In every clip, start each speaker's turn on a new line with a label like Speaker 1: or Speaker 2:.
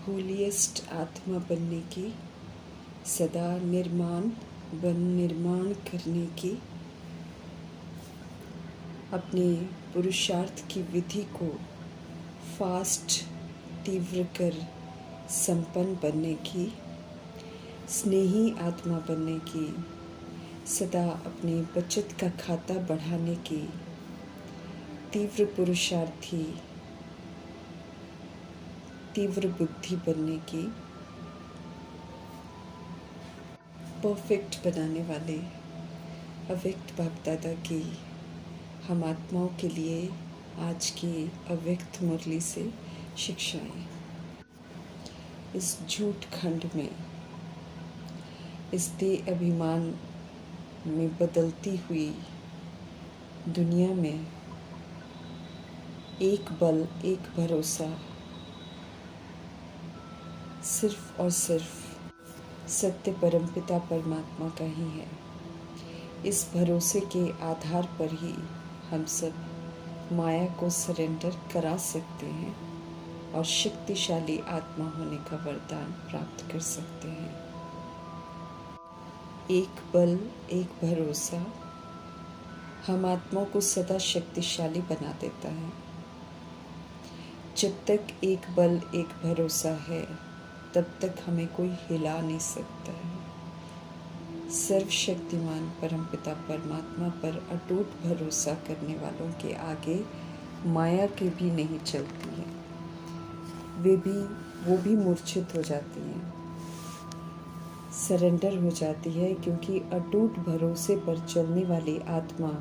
Speaker 1: Holiest आत्मा बनने की, सदा निर्माण करने की, अपने पुरुषार्थ की विधि को फास्ट तीव्र कर संपन्न बनने की, स्नेही आत्मा बनने की, सदा अपने बचत का खाता बढ़ाने की, तीव्र पुरुषार्थी, तीव्र बुद्धि बनने की, परफेक्ट बनाने वाले अव्यक्त बाप दादा की हम आत्माओं के लिए आज की अव्यक्त मुरली से शिक्षाएं। इस झूठ खंड में, इस देह अभिमान में बदलती हुई दुनिया में एक बल, एक भरोसा सिर्फ और सिर्फ सत्य परमपिता परमात्मा का ही है। इस भरोसे के आधार पर ही हम सब माया को सरेंडर करा सकते हैं और शक्तिशाली आत्मा होने का वरदान प्राप्त कर सकते हैं। एक बल, एक भरोसा हम आत्माओं को सदा शक्तिशाली बना देता है। जब तक एक बल, एक भरोसा है, तब तक हमें कोई हिला नहीं सकता है। सर्वशक्तिमान परमपिता परमात्मा पर अटूट भरोसा करने वालों के आगे माया की भी नहीं चलती है। वो भी मूर्छित हो जाती हैं, सरेंडर हो जाती है, क्योंकि अटूट भरोसे पर चलने वाली आत्मा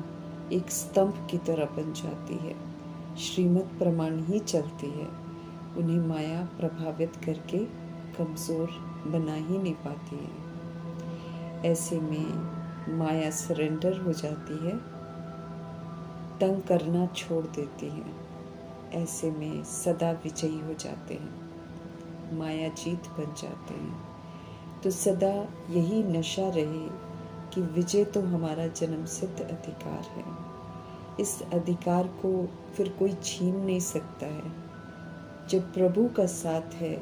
Speaker 1: एक स्तंभ की तरह बन जाती है। श्रीमत प्रमाण ही चलती है, उन्हें माया प्रभावित करके कमज़ोर बना ही नहीं पाती है। ऐसे में माया सरेंडर हो जाती है, तंग करना छोड़ देती है। ऐसे में सदा विजयी हो जाते हैं, माया जीत बन जाते हैं। तो सदा यही नशा रहे कि विजय तो हमारा जन्मसिद्ध अधिकार है। इस अधिकार को फिर कोई छीन नहीं सकता है। जब प्रभु का साथ है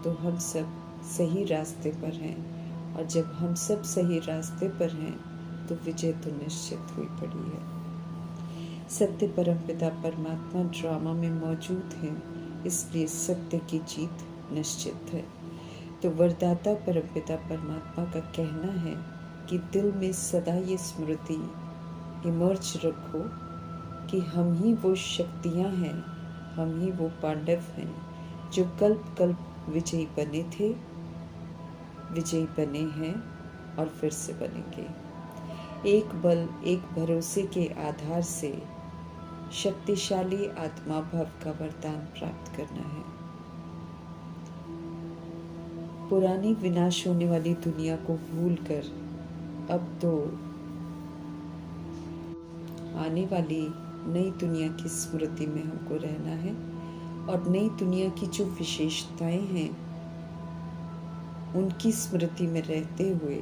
Speaker 1: तो हम सब सही रास्ते पर हैं, और जब हम सब सही रास्ते पर हैं तो विजय तो निश्चित हुई पड़ी है। सत्य परमपिता परमात्मा ड्रामा में मौजूद हैं, इसलिए सत्य की जीत निश्चित है। तो वरदाता परमपिता परमात्मा का कहना है कि दिल में सदा ये स्मृति इमर्ज रखो कि हम ही वो शक्तियाँ हैं, हम ही वो पांडव हैं जो कल्प कल्प विजयी बने थे, विजयी बने हैं और फिर से बनेंगे। एक बल, एक भरोसे के आधार से शक्तिशाली आत्मा भव का वरदान प्राप्त करना है। पुरानी विनाश होने वाली दुनिया को भूलकर अब तो आने वाली नई दुनिया की स्मृति में हमको रहना है, और नई दुनिया की जो विशेषताएं हैं उनकी स्मृति में रहते हुए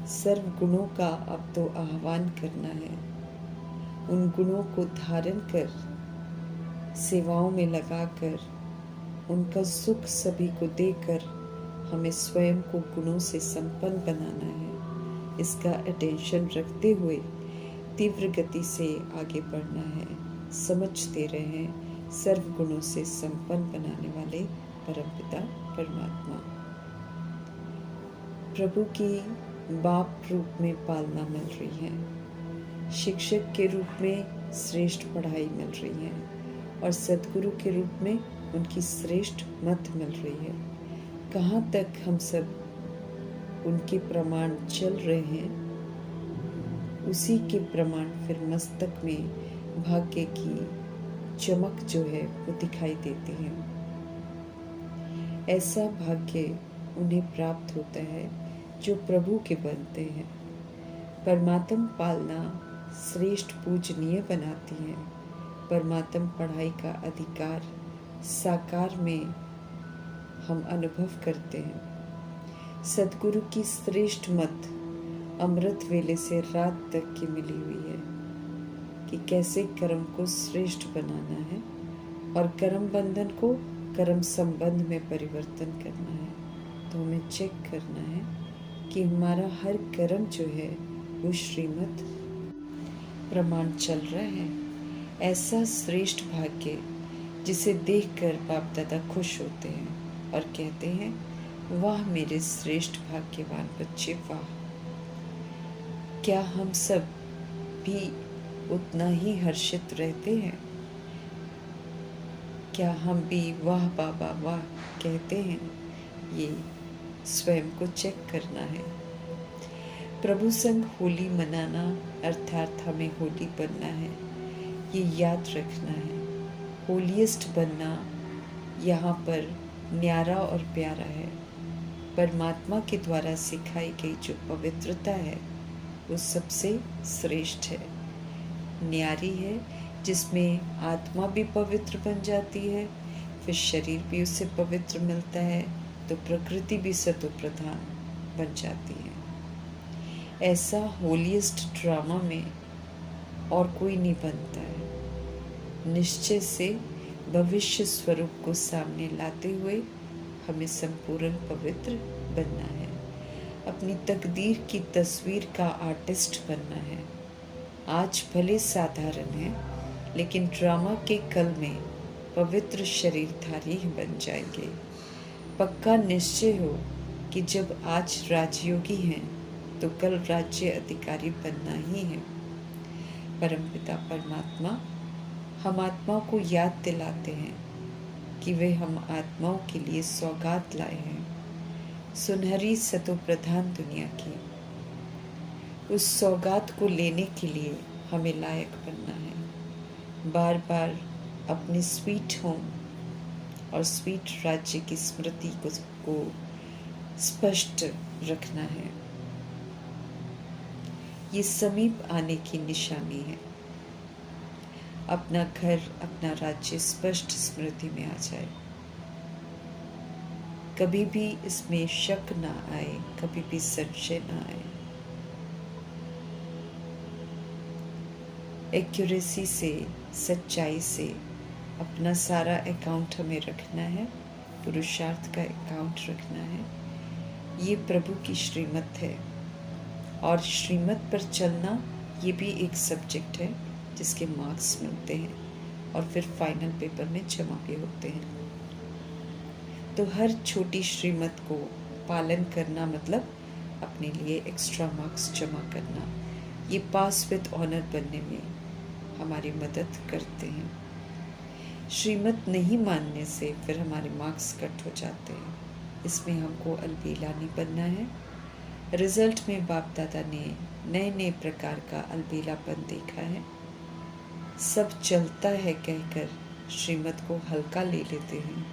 Speaker 1: सर्व गुणों का अब तो आह्वान करना है। उन गुणों को धारण कर, सेवाओं में लगाकर, उनका सुख सभी को देकर हमें स्वयं को गुणों से संपन्न बनाना है। इसका अटेंशन रखते हुए तीव्र गति से आगे बढ़ना है। समझते रहें, सर्व गुणों से संपन्न बनाने वाले परमपिता परमात्मा प्रभु की बाप रूप में पालना मिल रही है, शिक्षक के रूप में श्रेष्ठ पढ़ाई मिल रही है, और सद्गुरु के रूप में उनकी श्रेष्ठ मत मिल रही है। कहाँ तक हम सब उनके प्रमाण चल रहे हैं, उसी के प्रमाण फिर मस्तक में भाग्य की चमक जो है वो दिखाई देती है। ऐसा भाग्य उन्हें प्राप्त होता है जो प्रभु के बनते हैं। परमात्म पालना श्रेष्ठ पूजनीय बनाती है। परमात्म पढ़ाई का अधिकार साकार में हम अनुभव करते हैं। सद्गुरु की श्रेष्ठ मत अमृत वेले से रात तक की मिली हुई है कि कैसे कर्म को श्रेष्ठ बनाना है और कर्म बंधन को कर्म संबंध में परिवर्तन करना है तो हमें चेक करना है कि हमारा हर कर्म जो है वो श्रीमत प्रमाण चल रहा है। ऐसा श्रेष्ठ भाग्य जिसे देखकर बाप दादा खुश होते हैं और कहते हैं, वाह मेरे श्रेष्ठ भाग्यवान बच्चे, वाह। क्या हम सब भी उतना ही हर्षित रहते हैं? क्या हम भी वाह बाबा वाह कहते हैं? ये स्वयं को चेक करना है। प्रभु संग होली मनाना अर्थात हमें होली बनना है, ये याद रखना है। होलीएस्ट बनना यहाँ पर न्यारा और प्यारा है। परमात्मा के द्वारा सिखाई गई जो पवित्रता है वो सबसे श्रेष्ठ है, न्यारी है, जिसमें आत्मा भी पवित्र बन जाती है, फिर शरीर भी उससे पवित्र मिलता है, तो प्रकृति भी सतो प्रधान बन जाती है। ऐसा होलीएस्ट ड्रामा में और कोई नहीं बनता है। निश्चय से भविष्य स्वरूप को सामने लाते हुए हमें संपूर्ण पवित्र बनना है। अपनी तकदीर की तस्वीर का आर्टिस्ट बनना है। आज भले साधारण है, लेकिन ड्रामा के कल में पवित्र शरीरधारी ही बन जाएंगे। पक्का निश्चय हो कि जब आज राजयोगी हैं तो कल राज्य अधिकारी बनना ही है। परमपिता परमात्मा हम आत्माओं को याद दिलाते हैं कि वे हम आत्माओं के लिए सौगात लाए हैं, सुनहरी सतो प्रधान दुनिया की। उस सौगात को लेने के लिए हमें लायक बनना है। बार बार अपने स्वीट होम और स्वीट राज्य की स्मृति को स्पष्ट रखना है। ये समीप आने की निशानी है। अपना घर, अपना राज्य स्पष्ट स्मृति में आ जाए। कभी भी इसमें शक ना आए, कभी भी संशय ना आए। एक्यूरेसी से, सच्चाई से अपना सारा अकाउंट हमें रखना है, पुरुषार्थ का अकाउंट रखना है। ये प्रभु की श्रीमत है और श्रीमत पर चलना ये भी एक सब्जेक्ट है जिसके मार्क्स मिलते हैं और फिर फाइनल पेपर में जमा भी होते हैं। तो हर छोटी श्रीमत को पालन करना मतलब अपने लिए एक्स्ट्रा मार्क्स जमा करना। ये पास विद ऑनर बनने में हमारी मदद करते हैं। श्रीमत नहीं मानने से फिर हमारे मार्क्स कट हो जाते हैं। इसमें हमको अलबेला नहीं बनना है। रिजल्ट में बाप दादा ने नए नए प्रकार का अलबेलापन देखा है। सब चलता है कहकर श्रीमत को हल्का ले लेते हैं।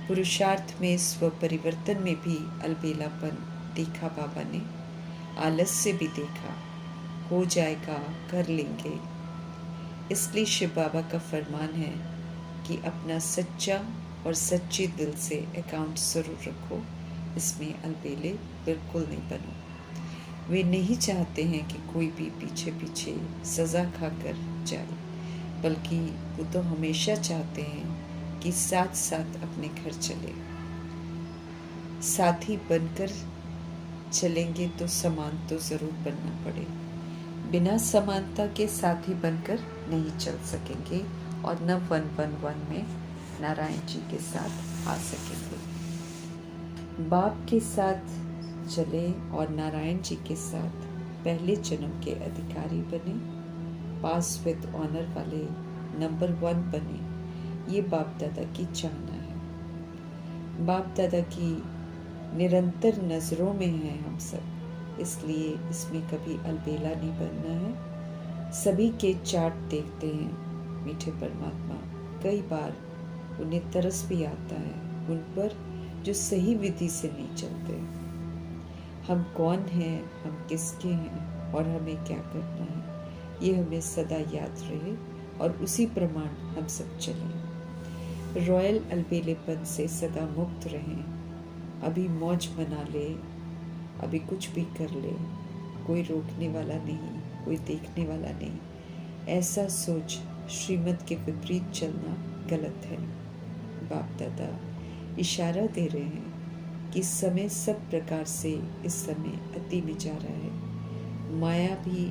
Speaker 1: पुरुषार्थ में स्व परिवर्तन में भी अलबेलापन देखा बाबा ने। आलस्य भी देखा, हो जाएगा, कर लेंगे। इसलिए शिव बाबा का फरमान है कि अपना सच्चा और सच्चे दिल से अकाउंट जरूर रखो, इसमें अलबेले बिल्कुल नहीं बनो। वे नहीं चाहते हैं कि कोई भी पीछे पीछे सज़ा खाकर जाए, बल्कि वो तो हमेशा चाहते हैं कि साथ साथ अपने घर चले। साथी बनकर चलेंगे तो समान तो ज़रूर बनना पड़े। बिना समानता के साथी बनकर नहीं चल सकेंगे और न 111 में नारायण जी के साथ आ सकेंगे। बाप के साथ चले और नारायण जी के साथ पहले जन्म के अधिकारी बने, पास विद ऑनर वाले नंबर 1 बने। ये बाप दादा की चाहना है। बाप दादा की निरंतर नज़रों में हैं हम सब, इसलिए इसमें कभी अलबेला नहीं बनना है। सभी के चार्ट देखते हैं मीठे परमात्मा। कई बार उन्हें तरस भी आता है उन पर जो सही विधि से नहीं चलते। हम कौन हैं, हम किसके हैं और हमें क्या करना है, ये हमें सदा याद रहे और उसी प्रमाण हम सब चलें। रॉयल अलबेलेपन से सदा मुक्त रहें। अभी मौज मना ले, अभी कुछ भी कर ले, कोई रोकने वाला नहीं, कोई देखने वाला नहीं। ऐसा सोच श्रीमत के विपरीत चलना गलत है। बाप दादा इशारा दे रहे हैं कि समय सब प्रकार से इस समय अति में जा रहा है। माया भी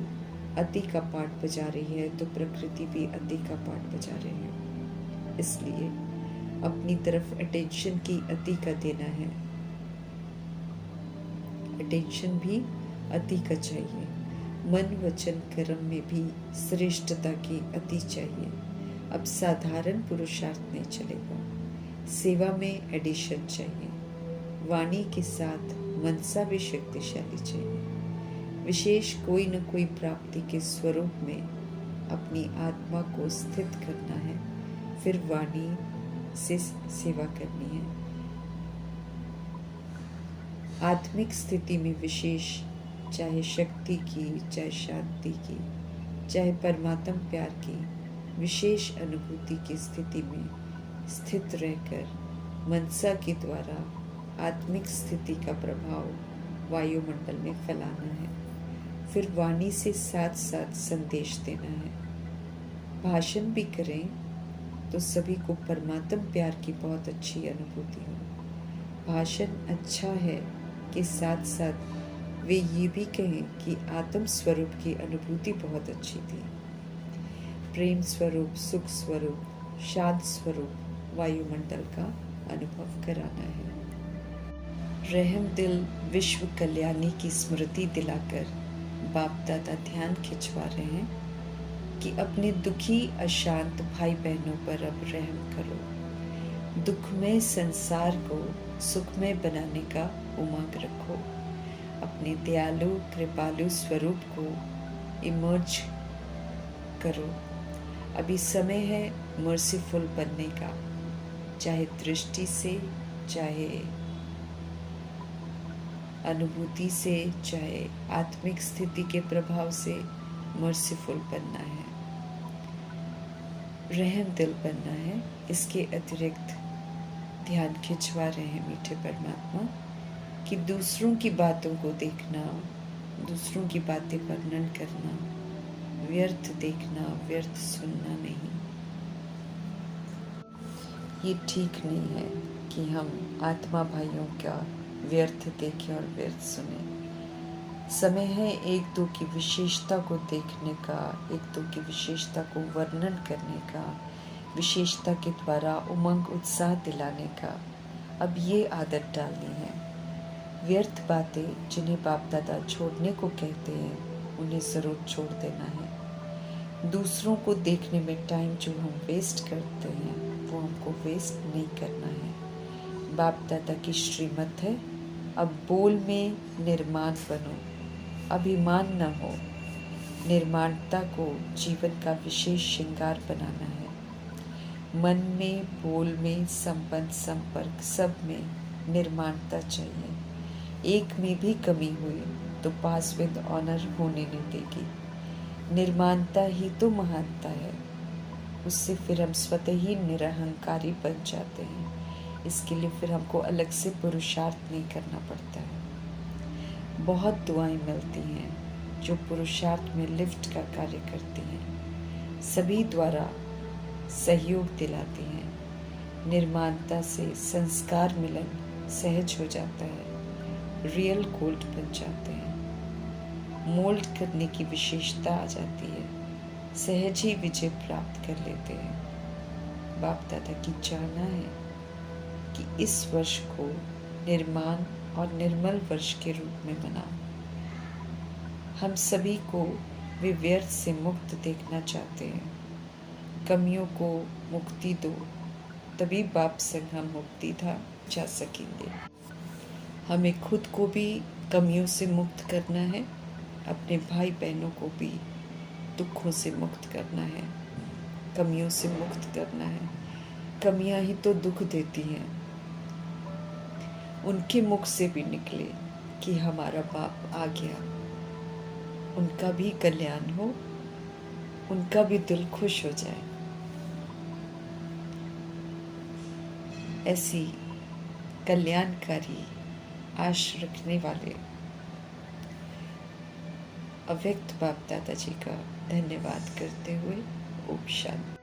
Speaker 1: अति का पाठ बजा रही है तो प्रकृति भी अति का पाठ बजा रही है। इसलिए अपनी तरफ अटेंशन की अति का देना है। अटेंशन भी अति का चाहिए। मन वचन कर्म में भी श्रेष्ठता की अति चाहिए। अब साधारण पुरुषार्थ नहीं चलेगा, सेवा में एडिशन चाहिए। वाणी के साथ मनसा भी शक्तिशाली चाहिए। विशेष कोई न कोई प्राप्ति के स्वरूप में अपनी आत्मा को स्थित करना है, फिर वाणी से सेवा करनी है। आत्मिक स्थिति में विशेष, चाहे शक्ति की, चाहे शांति की, चाहे परमात्म प्यार की विशेष अनुभूति की स्थिति में स्थित रहकर मनसा के द्वारा आत्मिक स्थिति का प्रभाव वायुमंडल में फैलाना है। फिर वाणी से साथ साथ संदेश देना है। भाषण भी करें तो सभी को परमात्म प्यार की बहुत अच्छी अनुभूति हो। भाषण अच्छा है के साथ साथ वे ये भी कहें कि आत्म स्वरूप की अनुभूति बहुत अच्छी थी। प्रेम स्वरूप, सुख स्वरूप, शांत स्वरूप वायुमंडल का अनुभव कराना है। रहम दिल विश्व कल्याणी की स्मृति दिलाकर बाप दादा ध्यान खिंचवा रहे हैं कि अपने दुखी अशांत भाई बहनों पर अब रहम करो। दुखमय संसार को सुखमय बनाने का उमंग रखो। अपने दयालु कृपालु स्वरूप को इमर्ज करो। अभी समय है मर्सीफुल बनने का, चाहे दृष्टि से, चाहे अनुभूति से, चाहे आत्मिक स्थिति के प्रभाव से मर्सीफुल बनना है, रहम दिल बनना है। इसके अतिरिक्त ध्यान खिंचवा रहे हैं मीठे परमात्मा कि दूसरों की बातों को देखना, दूसरों की बातें वर्णन करना, व्यर्थ देखना, व्यर्थ सुनना नहीं। ये ठीक नहीं है कि हम आत्मा भाइयों का व्यर्थ देखें और व्यर्थ सुने। समय है एक दो की विशेषता को देखने का, एक दो की विशेषता को वर्णन करने का, विशेषता के द्वारा उमंग उत्साह दिलाने का। अब ये आदत डालनी है। व्यर्थ बातें जिन्हें बाप दादा छोड़ने को कहते हैं उन्हें ज़रूर छोड़ देना है। दूसरों को देखने में टाइम जो हम वेस्ट करते हैं वो हमको वेस्ट नहीं करना है। बाप दादा की श्रीमत है, अब बोल में निर्माण बनो, अभिमान न हो। निर्माणता को जीवन का विशेष श्रृंगार बनाना है। मन में, बोल में, संबंध, संपर्क सब में निर्माणता चाहिए। एक में भी कमी हुई तो पास विद ऑनर होने नहीं देगी। निर्माणता ही तो महानता है। उससे फिर हम स्वतः ही निरहंकारी बन जाते हैं। इसके लिए फिर हमको अलग से पुरुषार्थ नहीं करना पड़ता है। बहुत दुआएं मिलती हैं जो पुरुषार्थ में लिफ्ट का कार्य करती हैं, सभी द्वारा सहयोग दिलाती हैं। निर्माणता से संस्कार मिलन सहज हो जाता है, रियल गोल्ड बन जाते हैं। मोल्ड करने की विशेषता आ जाती है, सहज ही विजय प्राप्त कर लेते हैं। बाप दादा की चाहना है कि इस वर्ष को निर्माण और निर्मल वर्ष के रूप में मनाओ। हम सभी को वे व्यर्थ से मुक्त देखना चाहते हैं। कमियों को मुक्ति दो, तभी बाप संग हम मुक्ति धाम जा सकेंगे। हमें खुद को भी कमियों से मुक्त करना है, अपने भाई बहनों को भी दुखों से मुक्त करना है, कमियों से मुक्त करना है। कमियां ही तो दुख देती हैं। उनके मुख से भी निकले कि हमारा बाप आ गया, उनका भी कल्याण हो, उनका भी दिल खुश हो जाए। ऐसी कल्याणकारी आश रखने वाले अव्यक्त बाप दादा जी का धन्यवाद करते हुए ओम शांति।